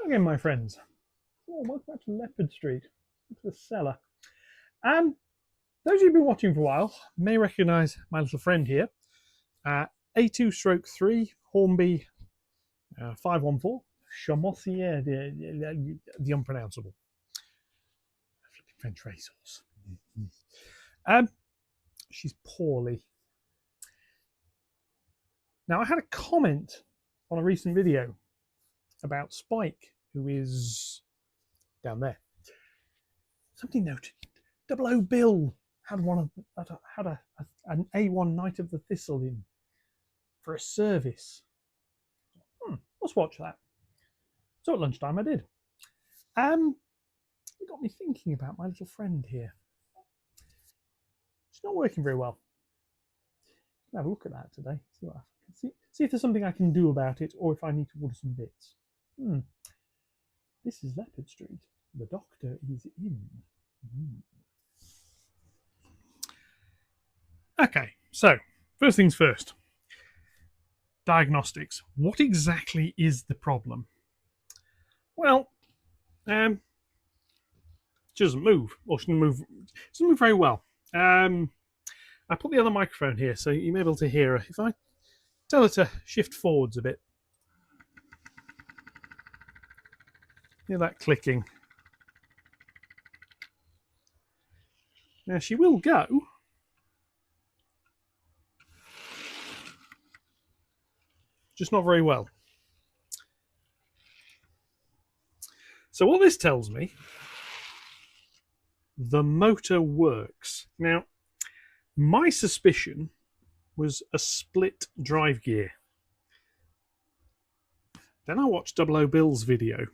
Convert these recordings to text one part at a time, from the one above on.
Again, my friends. Welcome back to Leopard Street, to the cellar. Those of you who've been watching for a while may recognise my little friend here. A2/3 Hornby 514 Chamossaire, the unpronounceable. French racehorse. She's poorly. Now, I had a comment on a recent video about Spike, who is down there. Somebody noted OOBill had an A1 Knight of the Thistle in for a service. Let's watch that. So at lunchtime I did. It got me thinking about my little friend here. It's not working very well. I'll have a look at that today. See if there's something I can do about it, or if I need to order some bits. This is Leopard Street. The doctor is in. Okay, so first things first. Diagnostics. What exactly is the problem? Well, she doesn't move, or she doesn't move very well. I put the other microphone here, so you may be able to hear her. If I tell her to shift forwards a bit, hear that clicking. Now she will go. Just not very well. So what this tells me, the motor works. Now, my suspicion was a split drive gear. Then I watched OOBill's video,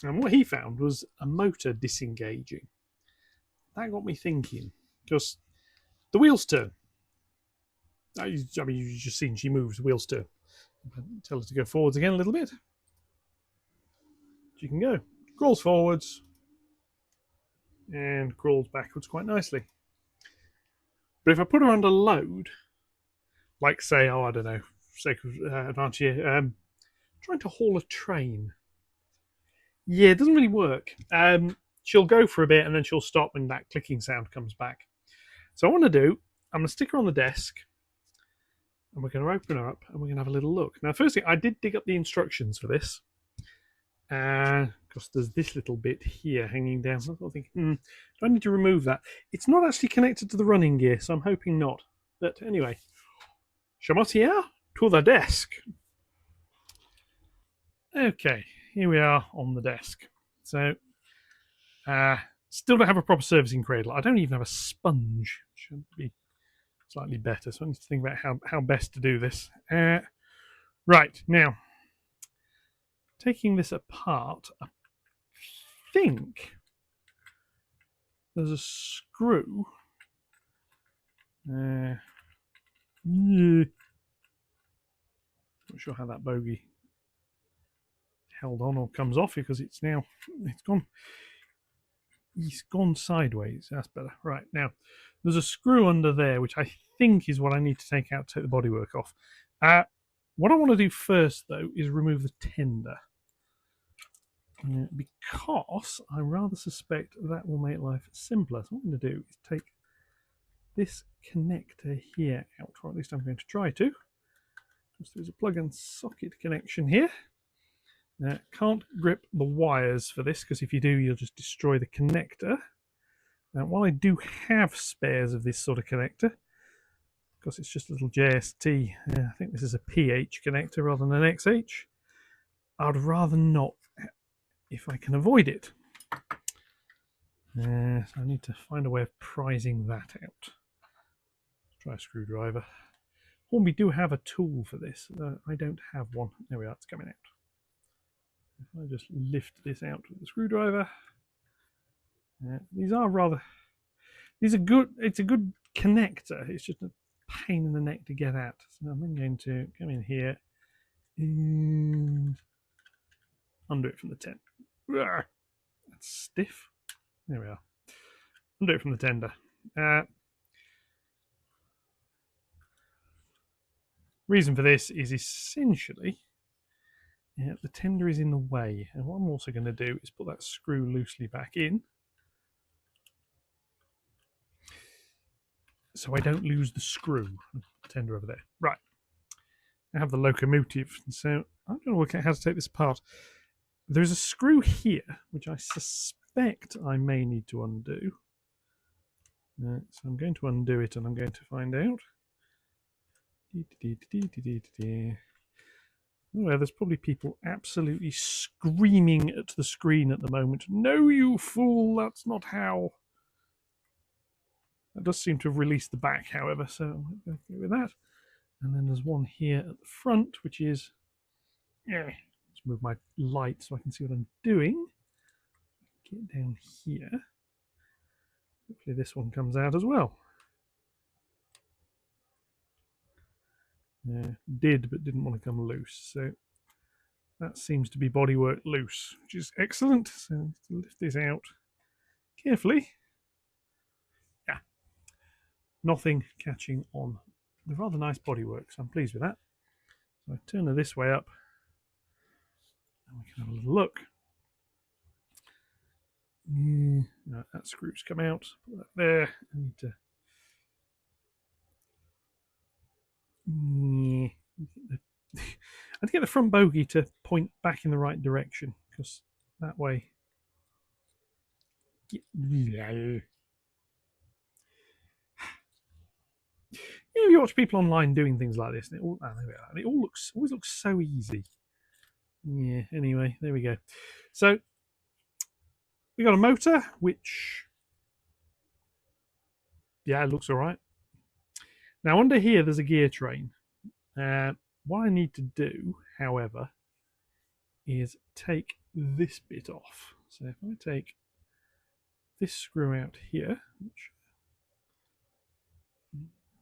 and what he found was a motor disengaging. That got me thinking, because the wheels turn. I mean, you've just seen she moves, the wheels turn. Tell her to go forwards again a little bit. She can go. Crawls forwards and crawls backwards quite nicely. But if I put her under load, like say, I don't know, for sake of advantage here, trying to haul a train. Yeah, it doesn't really work. She'll go for a bit and then she'll stop when that clicking sound comes back. So what I want to do, I'm going to stick her on the desk, and we're going to open her up and we're going to have a little look. Now, firstly, I did dig up the instructions for this, because there's this little bit here hanging down. So I think, do I need to remove that? It's not actually connected to the running gear, so I'm hoping not. But anyway, Chamossaire to the desk. Okay, here we are on the desk. So, still don't have a proper servicing cradle. I don't even have a sponge. Should be slightly better, so I need to think about how best to do this. Right, now, taking this apart, I think there's a screw. Not sure how that bogey held on or comes off, because it's gone sideways. That's better. Right, now there's a screw under there which I think is what I need to take out to take the bodywork off. What I want to do first though is remove the tender, because I rather suspect that will make life simpler. So what I'm going to do is take this connector here out, or at least I'm going to try to. There's a plug and socket connection here. Can't grip the wires for this, because if you do, you'll just destroy the connector. Now, while I do have spares of this sort of connector, because it's just a little JST, I think this is a PH connector rather than an XH, I'd rather not, if I can avoid it. So I need to find a way of prizing that out. Let's try a screwdriver. Hornby do have a tool for this. I don't have one. There we are, it's coming out. If I just lift this out with the screwdriver, these are good. It's a good connector. It's just a pain in the neck to get at. So I'm then going to come in here and undo it from the tender. That's stiff. There we are. Undo it from the tender. Reason for this is essentially Yeah, the tender is in the way. And what I'm also going to do is put that screw loosely back in, so I don't lose the screw. Tender over there. Right. I have the locomotive, so I'm going to work out how to take this apart. There's a screw here, which I suspect I may need to undo. So I'm going to undo it, and I'm going to find out. Well, there's probably people absolutely screaming at the screen at the moment. No, you fool, that's not how. That does seem to have released the back, however, so I'm going to go with that. And then there's one here at the front, which is... Yeah, let's move my light so I can see what I'm doing. Get down here. Hopefully this one comes out as well. Did, but didn't want to come loose. So that seems to be bodywork loose, which is excellent. So to lift this out carefully. Yeah, nothing catching on the rather nice bodywork, so I'm pleased with that. So I turn her this way up, and we can have a little look. Right, that screw's come out. Put that there. I need to. I'd get the front bogey to point back in the right direction, because that way. You watch people online doing things like this, and it always looks so easy. Yeah. Anyway, there we go. So we got a motor, which it looks all right. Now under here, there's a gear train. What I need to do, however, is take this bit off. So if I take this screw out here, which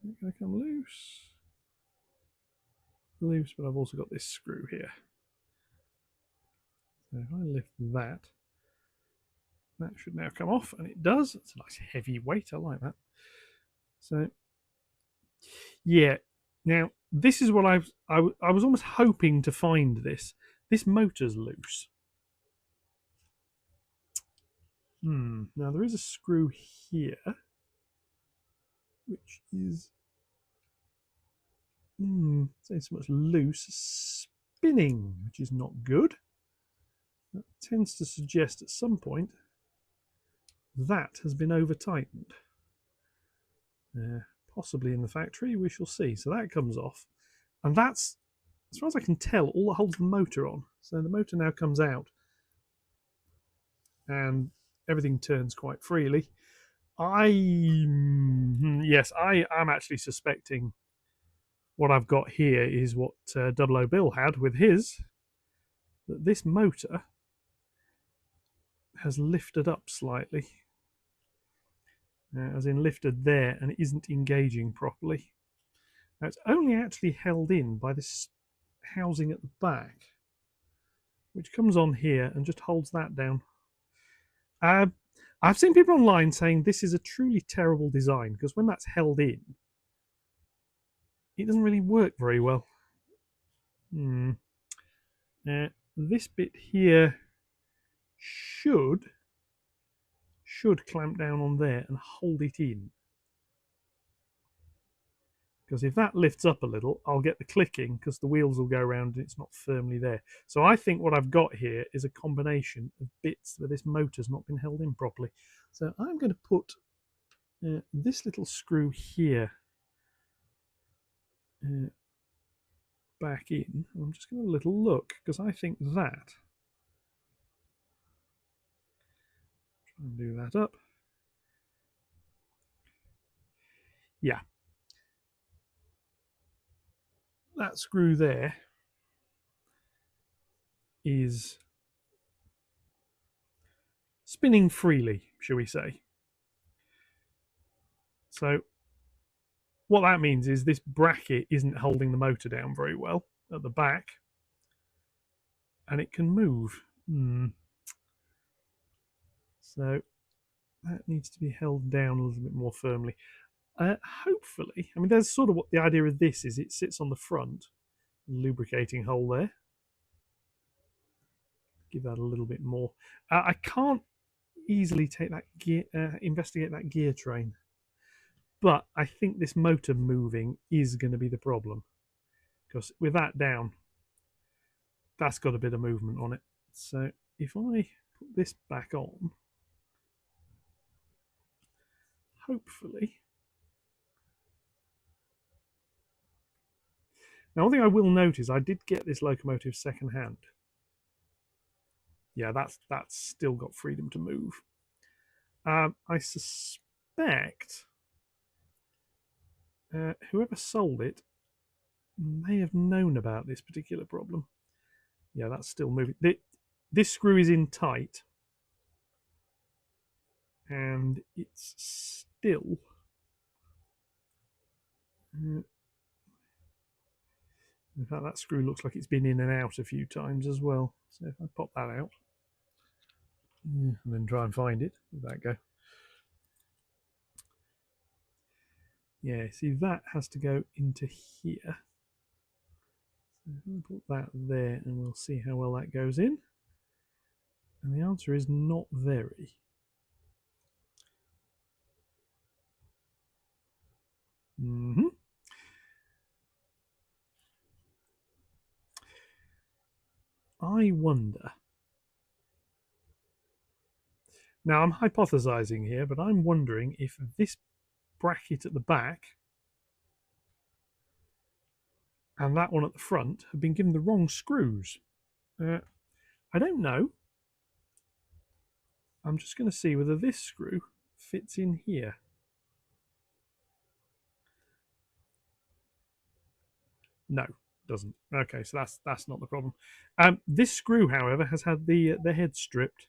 is going to come loose, but I've also got this screw here. So if I lift that, that should now come off, and it does. It's a nice heavy weight. I like that. So yeah. Now this is what I was almost hoping to find this. This motor's loose. Now there is a screw here, which is say so much loose, spinning, which is not good. That tends to suggest at some point that has been over tightened. Possibly in the factory, we shall see. So that comes off, and that's, as far as I can tell, all that holds the motor on. So the motor now comes out, and everything turns quite freely. Yes, I am actually suspecting what I've got here is what OOBill had with his, that this motor has lifted up slightly, as in lifted there, and it isn't engaging properly. Now it's only actually held in by this housing at the back, which comes on here and just holds that down. I've seen people online saying this is a truly terrible design, because when that's held in, it doesn't really work very well. This bit here should clamp down on there and hold it in. Because if that lifts up a little, I'll get the clicking, because the wheels will go around and it's not firmly there. So I think what I've got here is a combination of bits where this motor's not been held in properly. So I'm going to put this little screw here back in. I'm just going to have a little look, because I think that, try and do that up. Yeah. That screw there is spinning freely, shall we say. So what that means is this bracket isn't holding the motor down very well at the back, and it can move. So that needs to be held down a little bit more firmly. Hopefully, I mean, there's sort of what the idea of this is. It sits on the front, lubricating hole there. give that a little bit more. I can't easily take that gear, investigate that gear train, but I think this motor moving is going to be the problem, because with that down, that's got a bit of movement on it. So if I put this back on, hopefully. Now, one thing I will note is I did get this locomotive second hand. Yeah, that's still got freedom to move. I suspect whoever sold it may have known about this particular problem. Yeah, that's still moving. This screw is in tight, and it's still. In fact, that screw looks like it's been in and out a few times as well. So if I pop that out, and then try and find it, where'd that go? Yeah, see, that has to go into here. So we'll put that there, and we'll see how well that goes in. And the answer is not very. I wonder. Now, I'm hypothesizing here, but I'm wondering if this bracket at the back and that one at the front have been given the wrong screws. I don't know. I'm just going to see whether this screw fits in here. No, doesn't. Okay, so that's not the problem. This screw, however, has had the head stripped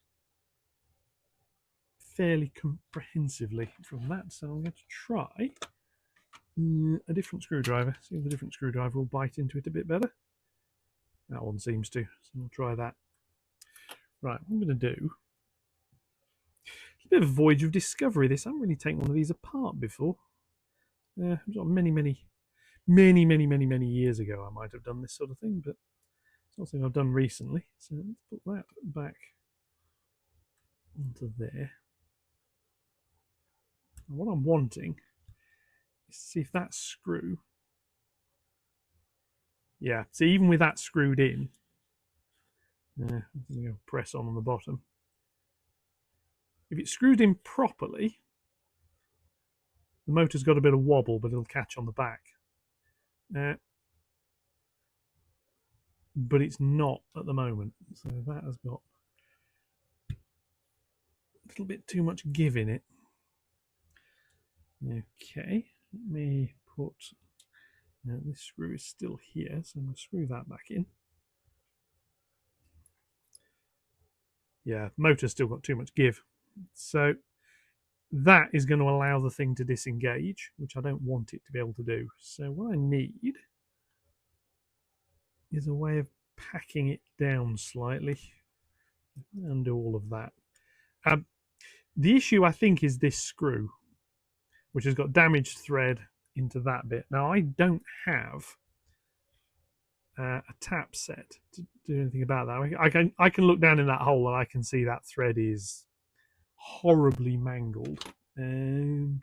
fairly comprehensively from that, so I'm going to try a different screwdriver. See if the different screwdriver will bite into it a bit better. That one seems to, so we'll try that. Right, what I'm going to do. It's a bit of a voyage of discovery. This I haven't really taken one of these apart before. Many years ago, I might have done this sort of thing, but it's not something I've done recently. So let's put that back onto there. And what I'm wanting is to see if that screw. Yeah, so even with that screwed in, I'm going to press on the bottom. If it's screwed in properly, the motor's got a bit of wobble, but it'll catch on the back. But it's not at the moment, so that has got a little bit too much give in it. Okay, let me put. Now this screw is still here, so I'm going to screw that back in. Yeah, motor's still got too much give. So that is going to allow the thing to disengage, which I don't want it to be able to do. So what I need is a way of packing it down slightly. Undo all of that. The issue, I think, is this screw, which has got damaged thread into that bit. Now, I don't have a tap set to do anything about that. I can look down in that hole and I can see that thread is horribly mangled. I don't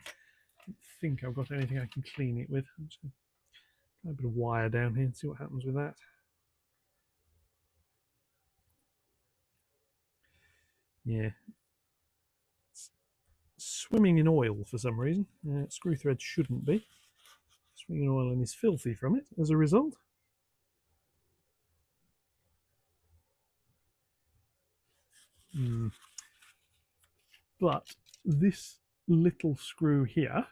think I've got anything I can clean it with. I'm just going to put a bit of wire down here and see what happens with that. Yeah, it's swimming in oil for some reason. Screw thread shouldn't be. Swimming in oil and is filthy from it as a result. But this little screw here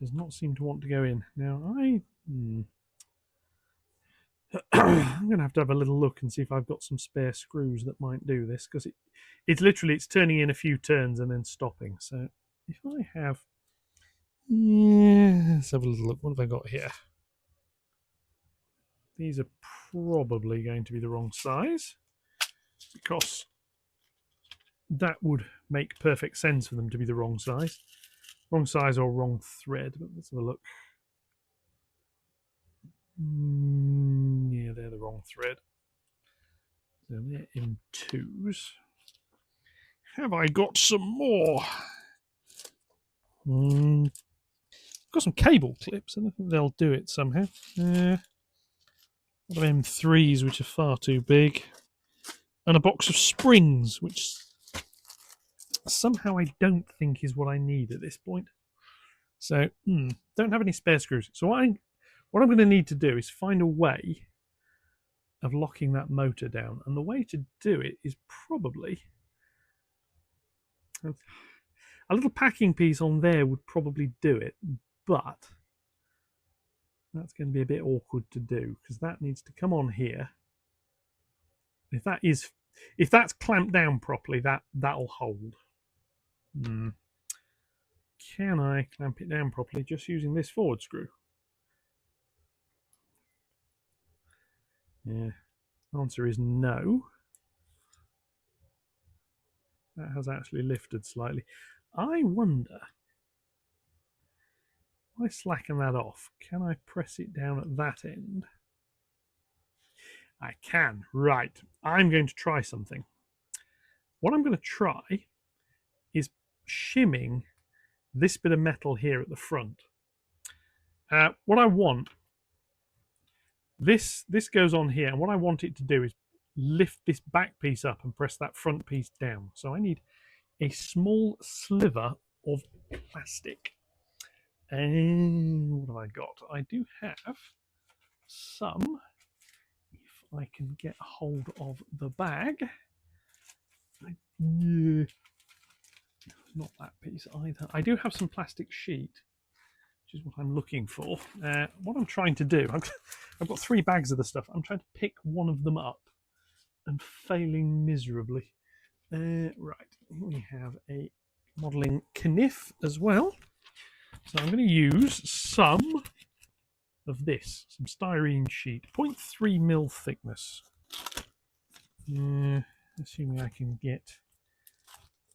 does not seem to want to go in. Now I'm going to have a little look and see if I've got some spare screws that might do this, because it's turning in a few turns and then stopping. So if I have, let's have a little look. What have I got here? These are probably going to be the wrong size, because that would make perfect sense for them to be the wrong size. Wrong size or wrong thread, but let's have a look. Yeah, they're the wrong thread. So they're M2s. Have I got some more? Got some cable clips, and I think they'll do it somehow. A lot of M3s, which are far too big, and a box of springs, which somehow I don't think is what I need at this point. So, don't have any spare screws. So what I'm going to need to do is find a way of locking that motor down, and the way to do it is probably a little packing piece on there would probably do it, but that's going to be a bit awkward to do because that needs to come on here. If that's clamped down properly, that'll hold. Can I clamp it down properly just using this forward screw? Yeah. Answer is no. That has actually lifted slightly. I wonder, if I slacken that off, can I press it down at that end? I can. Right. I'm going to try something. What I'm going to try is shimming this bit of metal here at the front. What I want, this goes on here, and what I want it to do is lift this back piece up and press that front piece down. So I need a small sliver of plastic. And what have I got? I do have some, if I can get hold of the bag. Yeah, not that piece either. I do have some plastic sheet, which is what I'm looking for. What I'm trying to do, I've got 3 bags of the stuff. I'm trying to pick one of them up and failing miserably. Right, we have a modelling kniff as well. So I'm going to use some of this, some styrene sheet, 0.3mm thickness. Assuming I can get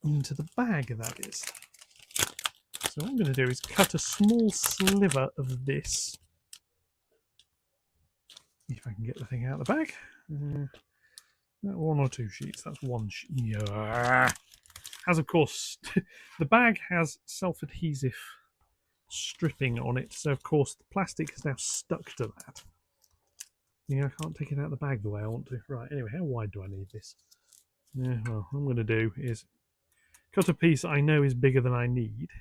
into the bag, that is. So what I'm going to do is cut a small sliver of this. If I can get the thing out of the bag. 1 or 2 sheets, that's 1 sheet. Yeah. As of course, the bag has self-adhesive stripping on it, so of course the plastic is now stuck to that. Yeah, I can't take it out of the bag the way I want to. Right, anyway, how wide do I need this? Yeah, well, what I'm going to do is cut a piece I know is bigger than I need.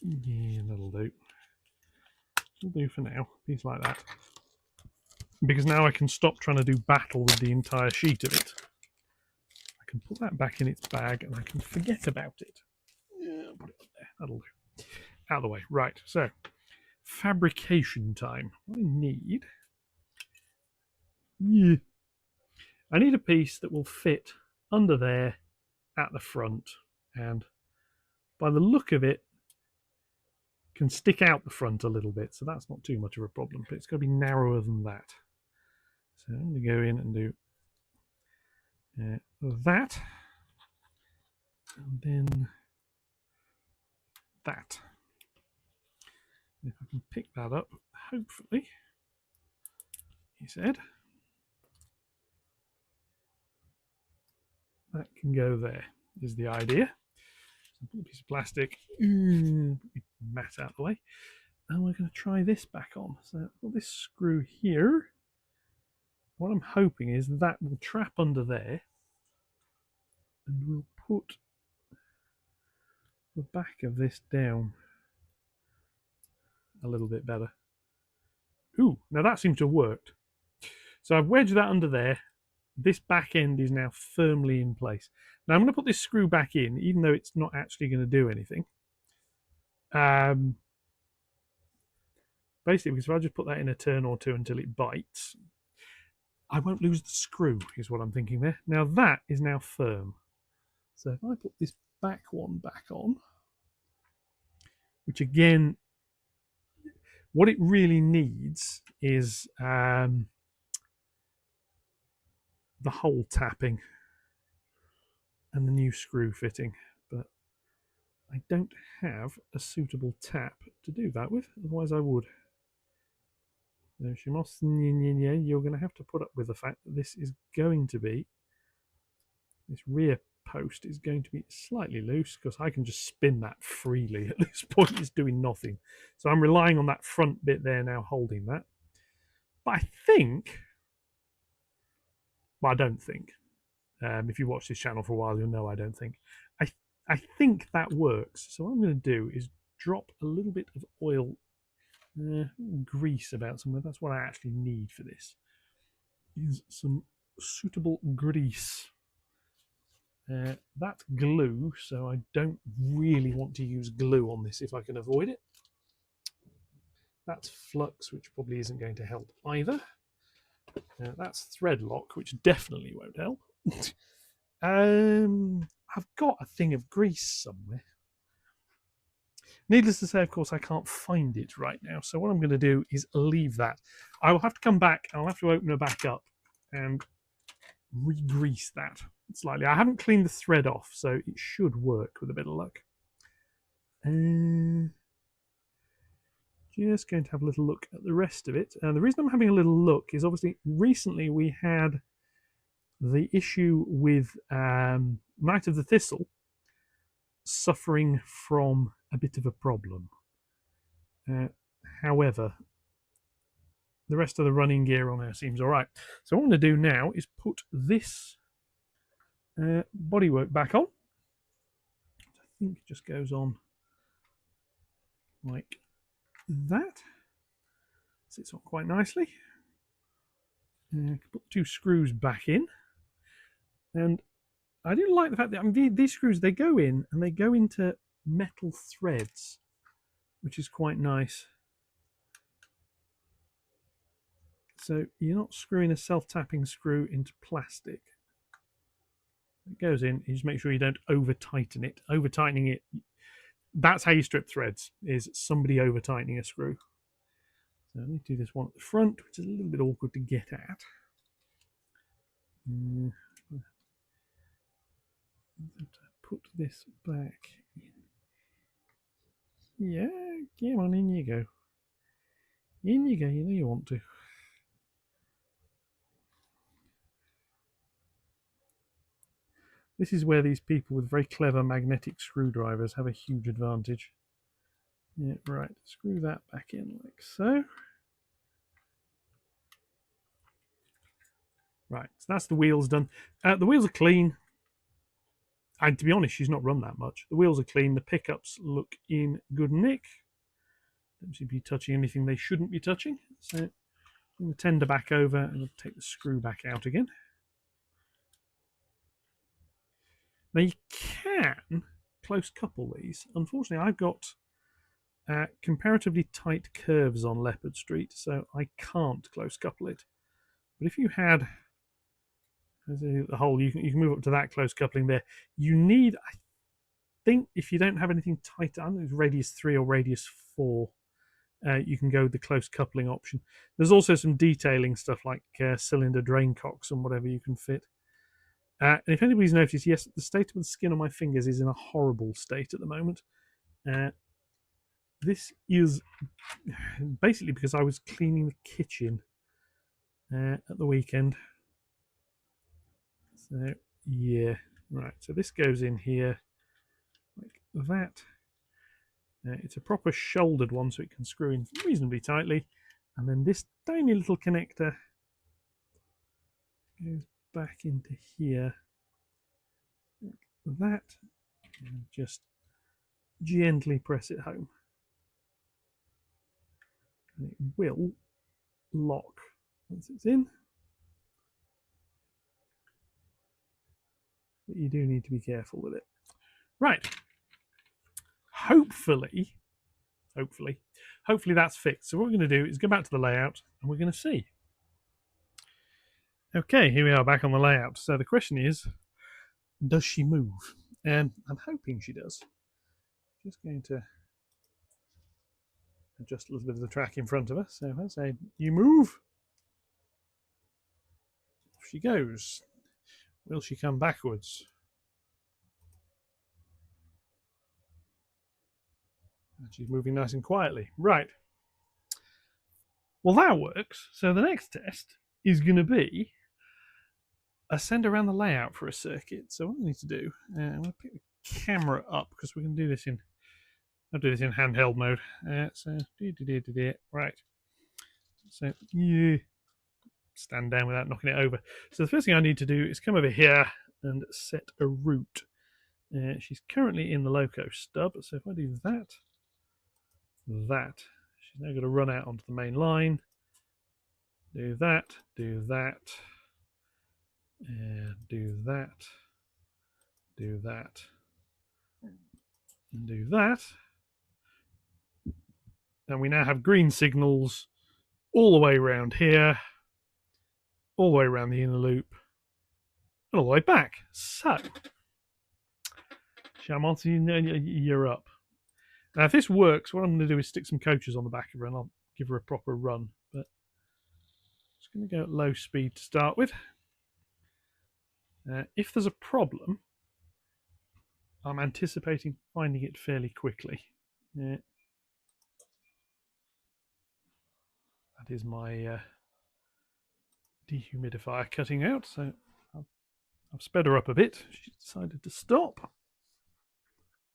Yeah, that'll do. That'll do for now. A piece like that. Because now I can stop trying to do battle with the entire sheet of it. I can put that back in its bag and I can forget about it. Yeah, put it up there. That'll do. Out of the way. Right, so fabrication time. What I need... Yeah. I need a piece that will fit under there at the front, and by the look of it can stick out the front a little bit, so that's not too much of a problem, but it's got to be narrower than that. So I'm going to go in and do that, and then that. And if I can pick that up, hopefully, he said, that can go there, is the idea. So put a piece of plastic, mat out of the way, and we're going to try this back on. So I've got this screw here. What I'm hoping is that will trap under there, and we'll put the back of this down a little bit better. Ooh, now that seems to have worked. So I've wedged that under there. This back end is now firmly in place. Now I'm going to put this screw back in, even though it's not actually going to do anything. Basically, because if I just put that in a turn or two until it bites, I won't lose the screw, is what I'm thinking there. Now that is now firm. So if I put this back one back on, which again, what it really needs is the hole tapping and the new screw fitting, but I don't have a suitable tap to do that with, otherwise I would. So Chamossaire, you're going to have to put up with the fact that this is going to be, this rear post is going to be slightly loose because I can just spin that freely. At this point it's doing nothing. So I'm relying on that front bit there now holding that. But I think, well, I don't think. If you watch this channel for a while, you'll know I don't think. I think that works. So what I'm going to do is drop a little bit of oil, grease about somewhere. That's what I actually need for this. Is some suitable grease. That's glue, so I don't really want to use glue on this if I can avoid it. That's flux, which probably isn't going to help either. That's thread lock, which definitely won't help. I've got a thing of grease somewhere. Needless to say, of course, I can't find it right now. So what I'm going to do is leave that. I will have to come back. I'll have to open her back up and re-grease that slightly. I haven't cleaned the thread off, so it should work with a bit of luck. Just going to have a little look at the rest of it. And the reason I'm having a little look is obviously recently we had the issue with Knight of the Thistle suffering from a bit of a problem. However, the rest of the running gear on her seems all right. So what I'm going to do now is put this bodywork back on. I think it just goes on like that. Sits on quite nicely. Put 2 screws back in. And I do like the fact that, I mean, these screws, they go in and they go into metal threads, which is quite nice. So you're not screwing a self-tapping screw into plastic. It goes in, you just make sure you don't over-tighten it. Over-tightening it, that's how you strip threads, is somebody over-tightening a screw. So I need to do this one at the front, which is a little bit awkward to get at. Put this back in. Yeah, come on, in you go. In you go, you know you want to. This is where these people with very clever magnetic screwdrivers have a huge advantage. Yeah, right, screw that back in like so. Right, so that's the wheels done. The wheels are clean. And to be honest, she's not run that much. The wheels are clean. The pickups look in good nick. Don't seem to be touching anything they shouldn't be touching. So bring the tender back over and I'll take the screw back out again. Now you can close couple these. Unfortunately, I've got comparatively tight curves on Leopard Street, so I can't close couple it. But if you had the hole, you can move up to that close coupling there. You need, I think, if you don't have anything tight, I don't know, radius 3 or radius 4, you can go with the close coupling option. There's also some detailing stuff like cylinder drain cocks and whatever you can fit. And if anybody's noticed, yes, the state of the skin on my fingers is in a horrible state at the moment. This is basically because I was cleaning the kitchen at the weekend. So, yeah, right. So this goes in here like that. It's a proper shouldered one, so it can screw in reasonably tightly. And then this tiny little connector goes back into here like that. And just gently press it home. And it will lock once it's in. But you do need to be careful with it. Right. Hopefully that's fixed. So what we're going to do is go back to the layout and we're going to see. Okay, here we are back on the layout. So the question is, does she move? I'm hoping she does. Just going to adjust a little bit of the track in front of us. So I say, you move. Off she goes. Will she come backwards? And she's moving nice and quietly. Right. Well, that works. So the next test is going to be a send around the layout for a circuit. So what I need to do, I'm going to pick the camera up because we can do this in. I'll do this in handheld mode. Right. So yeah, stand down without knocking it over. So the first thing I need to do is come over here and set a route. She's currently in the loco stub. So if I do that, she's now going to run out onto the main line. Do that, do that, do that, do that, and do that. And we now have green signals all the way around here, all the way around the inner loop, and all the way back. So, Chamossaire, you're up. Now, if this works, what I'm going to do is stick some coaches on the back of her and I'll give her a proper run. But I'm just going to go at low speed to start with. If there's a problem, I'm anticipating finding it fairly quickly. That is my dehumidifier cutting out, so I've sped her up a bit. She decided to stop.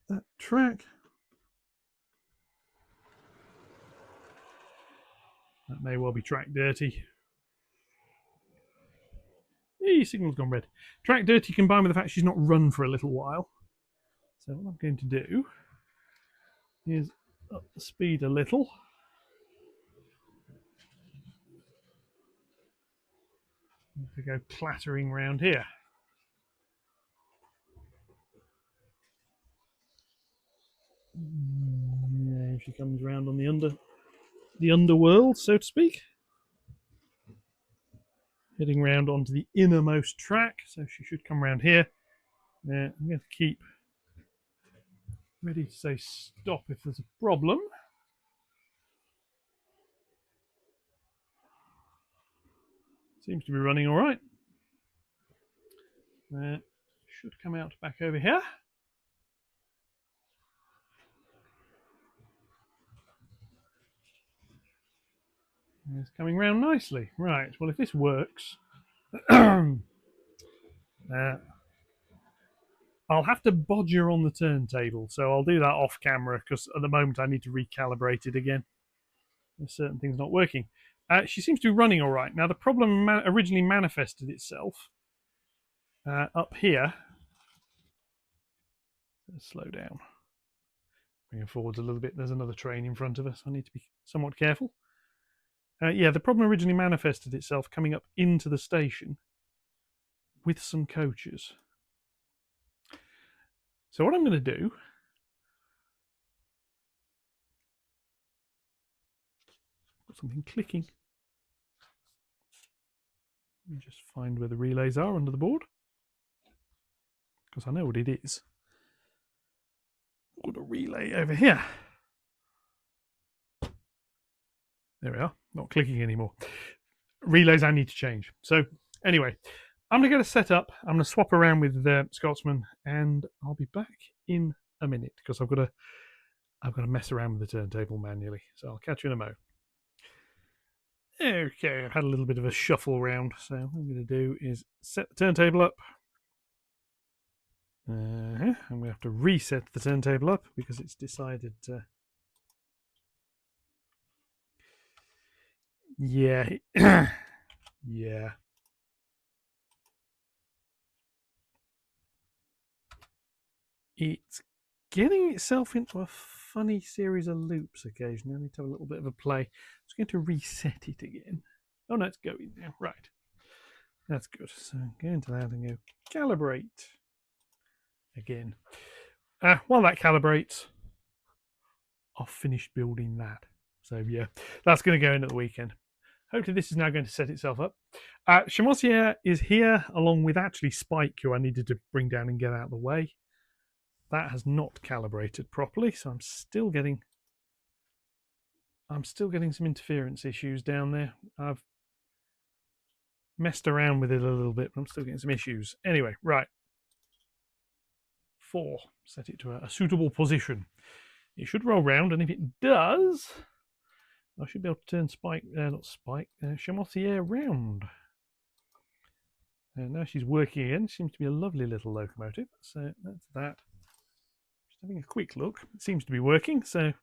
That track. That may well be track dirty. Hey, signal's gone red. Track dirty combined with the fact she's not run for a little while. So what I'm going to do is up the speed a little. To go clattering round here. Yeah, she comes round on the underworld, so to speak. Heading round onto the innermost track, so she should come round here. I'm going to keep ready to say stop if there's a problem. Seems to be running all right. Should come out back over here. It's coming round nicely. Right, well, if this works, I'll have to bodge her on the turntable, so I'll do that off camera because at the moment I need to recalibrate it again. There's certain things not working. She seems to be running all right. Now, the problem originally manifested itself up here. Let's slow down. Bring it forwards a little bit. There's another train in front of us. I need to be somewhat careful. Yeah, the problem originally manifested itself coming up into the station with some coaches. So what I'm going to do, got something clicking. Let me just find where the relays are under the board, because I know what it is. Got a relay over here. There we are. Not clicking anymore. Relays I need to change. So anyway, I'm going to get a set up. I'm going to swap around with the Scotsman, and I'll be back in a minute because I've got to mess around with the turntable manually. So I'll catch you in a mo. Okay, I've had a little bit of a shuffle around. So what I'm going to do is set the turntable up. I'm going to have to reset the turntable up because it's decided to. Yeah. Yeah. It's getting itself into a funny series of loops occasionally. I need to have a little bit of a play. I'm just going to reset it again. Oh no, it's going now. Right. That's good. So go into that and go calibrate again. While that calibrates, I'll finish building that. So yeah, that's going to go in at the weekend. Hopefully this is now going to set itself up. Chamossaire is here along with actually Spike, who I needed to bring down and get out of the way. That has not calibrated properly, so I'm still getting some interference issues down there. I've messed around with it a little bit, but I'm still getting some issues. Anyway, right. 4. Set it to a suitable position. It should roll round, and if it does, I should be able to turn Chamossaire round. And now she's working again. Seems to be a lovely little locomotive. So that's that. Just having a quick look. It seems to be working. So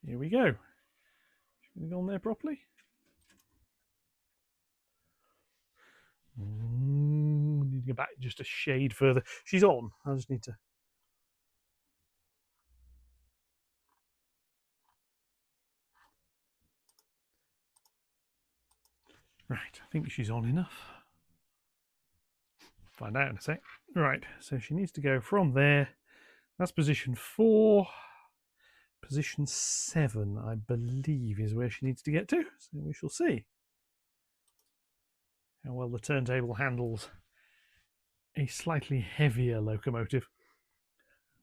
here we go. Should we go on there properly? Need to go back just a shade further. She's on. I just need to. Right, I think she's on enough. Find out in a sec. Right, so she needs to go from there. That's position 4. Position 7, I believe, is where she needs to get to. So we shall see how well the turntable handles a slightly heavier locomotive.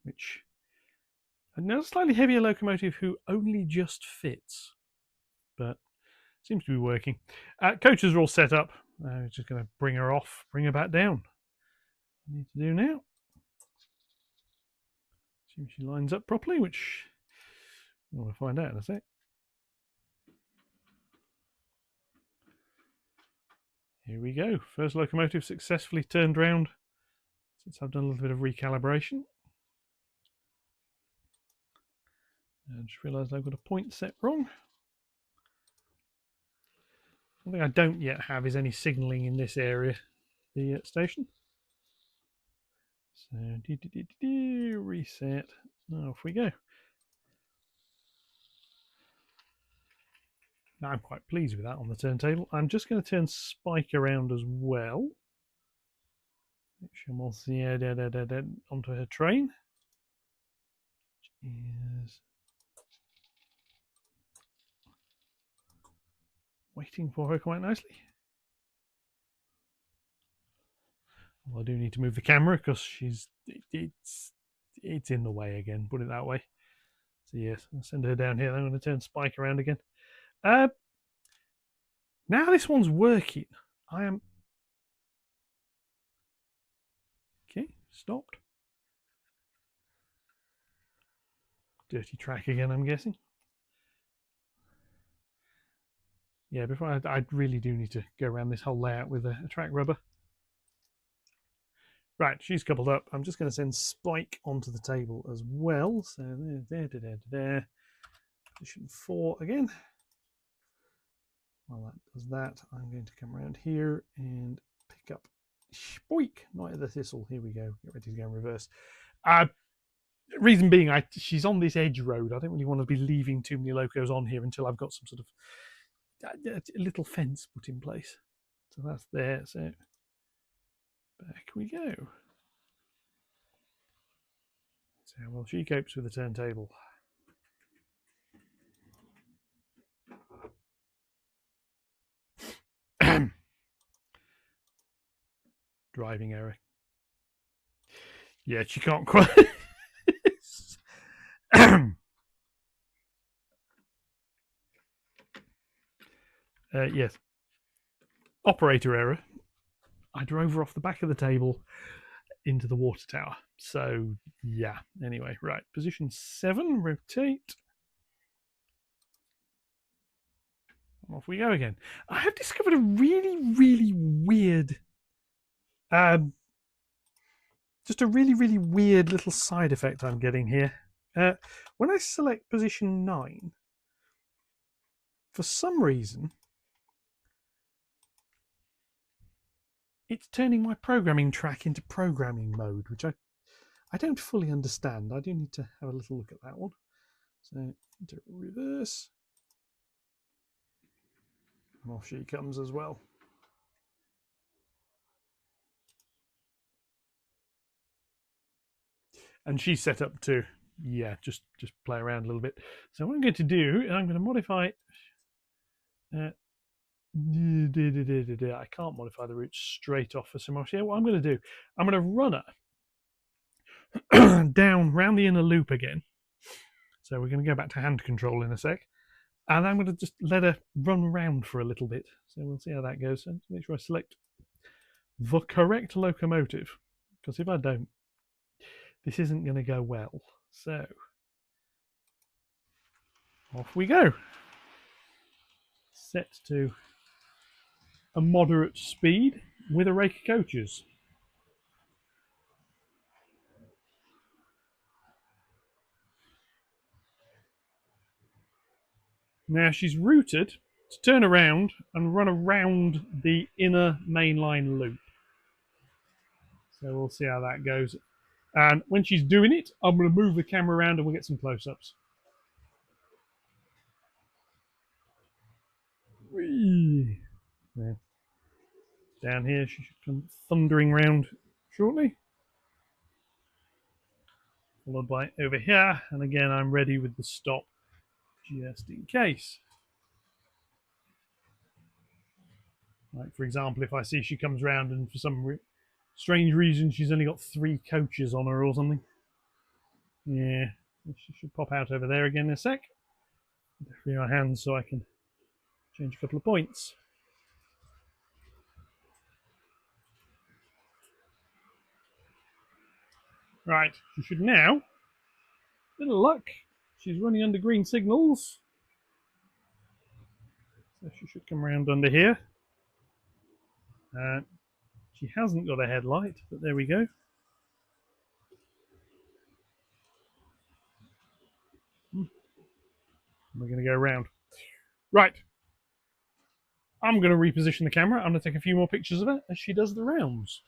Which, another slightly heavier locomotive who only just fits. But seems to be working. Coaches are all set up. Just going to bring her off, bring her back down. What I need to do now. See if she lines up properly, which I want to find out in a sec. Here we go. First locomotive successfully turned round since I've done a little bit of recalibration. And just realised I've got a point set wrong. Something I don't yet have is any signalling in this area, the station. So, reset. Off we go. Now I'm quite pleased with that on the turntable. I'm just going to turn Spike around as well. Make sure Chamossaire onto her train. Which is waiting for her quite nicely. Well, I do need to move the camera because it's in the way again, put it that way. So yes, I'll send her down here. I'm going to turn Spike around again. Now this one's working. I am... Okay, stopped. Dirty track again, I'm guessing. Yeah, before I really do need to go around this whole layout with a track rubber. Right, she's coupled up. I'm just going to send Spike onto the table as well. So there. Position 4 again. While that does that, I'm going to come around here and pick up Spike, not at the thistle. Here we go. Get ready to go in reverse. Reason being, she's on this edge road. I don't really want to be leaving too many locos on here until I've got some sort of a little fence put in place. So that's there. So back we go. So well, she copes with the turntable. Driving error. Yeah, she can't quite. Yes. Operator error. I drove her off the back of the table into the water tower. So, yeah. Anyway, right. Position 7. Rotate. Off we go again. I have discovered a really, really weird... just a really, really weird little side effect I'm getting here. When I select position 9, for some reason, it's turning my programming track into programming mode, which I don't fully understand. I do need to have a little look at that one. So, into reverse. And off she comes as well. And she's set up to, yeah, just play around a little bit. So what I'm going to do, I'm going to modify... I can't modify the route straight off for Chamossaire. What I'm going to do, I'm going to run her down round the inner loop again. So we're going to go back to hand control in a sec. And I'm going to just let her run around for a little bit. So we'll see how that goes. So make sure I select the correct locomotive. Because if I don't, this isn't going to go well. So Off we go. Set to a moderate speed with a rake of coaches. Now she's routed to turn around and run around the inner mainline loop. So we'll see how that goes. And when she's doing it, I'm going to move the camera around and we'll get some close-ups. Yeah. Down here, she should come thundering round shortly. Followed by over here. And again, I'm ready with the stop just in case. Like, for example, if I see she comes round and for some strange reason she's only got 3 coaches on her or something. Yeah, she should pop out over there again in a sec. Free my hands so I can change a couple of points. Right, she should now, bit of luck, she's running under green signals. So she should come around under here. She hasn't got a headlight, but there we go. We're going to go around. Right. I'm going to reposition the camera. I'm going to take a few more pictures of her as she does the rounds.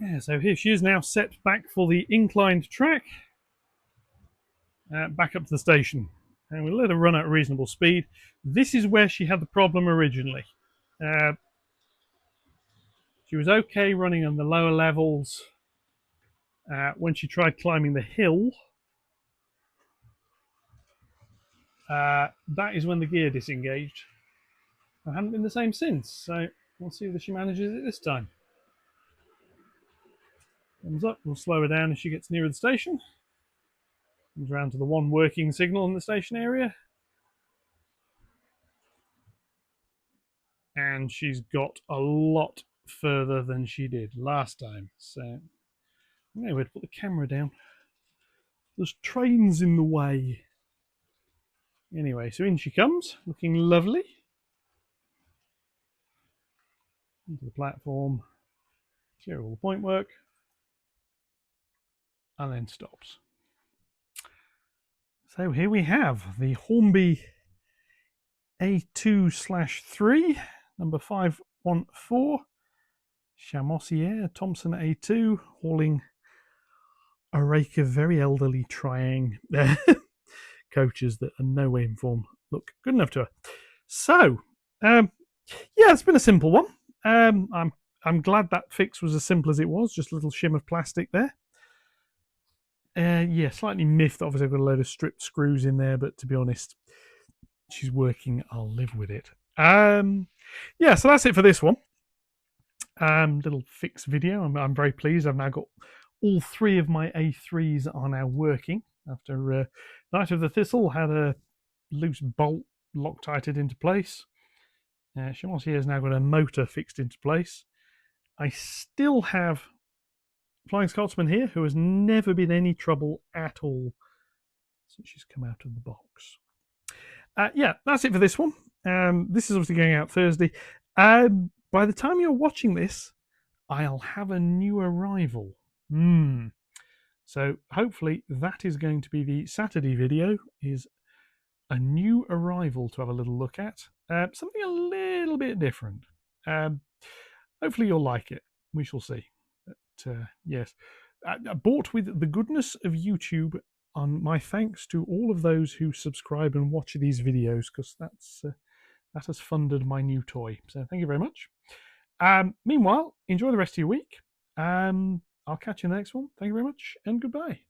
Yeah, so here she is now set back for the inclined track. Back up to the station. And we'll let her run at a reasonable speed. This is where she had the problem originally. She was okay running on the lower levels. When she tried climbing the hill, that is when the gear disengaged. I haven't been the same since, so we'll see if she manages it this time. Thumbs up, we'll slow her down as she gets nearer the station. Comes around to the one working signal in the station area. And she's got a lot further than she did last time. So anyway, to put the camera down. There's trains in the way. Anyway, so in she comes, looking lovely. Into the platform. Clear all the point work. And then stops. So here we have the Hornby A2/3, number 514, Chamossaire Thompson A2, hauling a rake of very elderly trying coaches that are no way informed look good enough to her. So, yeah, it's been a simple one. I'm glad that fix was as simple as it was, just a little shim of plastic there. Yeah, slightly miffed. Obviously, I've got a load of stripped screws in there, but to be honest, she's working. I'll live with it. Yeah, so that's it for this one. Little fix video. I'm very pleased. I've now got all 3 of my A3s are now working. After Night of the Thistle had a loose bolt Loctited into place. Chamossaire has now got a motor fixed into place. I still have Flying Scotsman here, who has never been any trouble at all since she's come out of the box. Yeah, that's it for this one. This is obviously going out Thursday. By the time you're watching this, I'll have a new arrival. So hopefully that is going to be the Saturday video, is a new arrival to have a little look at. Something a little bit different. Hopefully you'll like it. We shall see. But, yes, bought with the goodness of YouTube. On my thanks to all of those who subscribe and watch these videos, because that has funded my new toy. So thank you very much. Meanwhile, enjoy the rest of your week. I'll catch you in the next one. Thank you very much, and goodbye.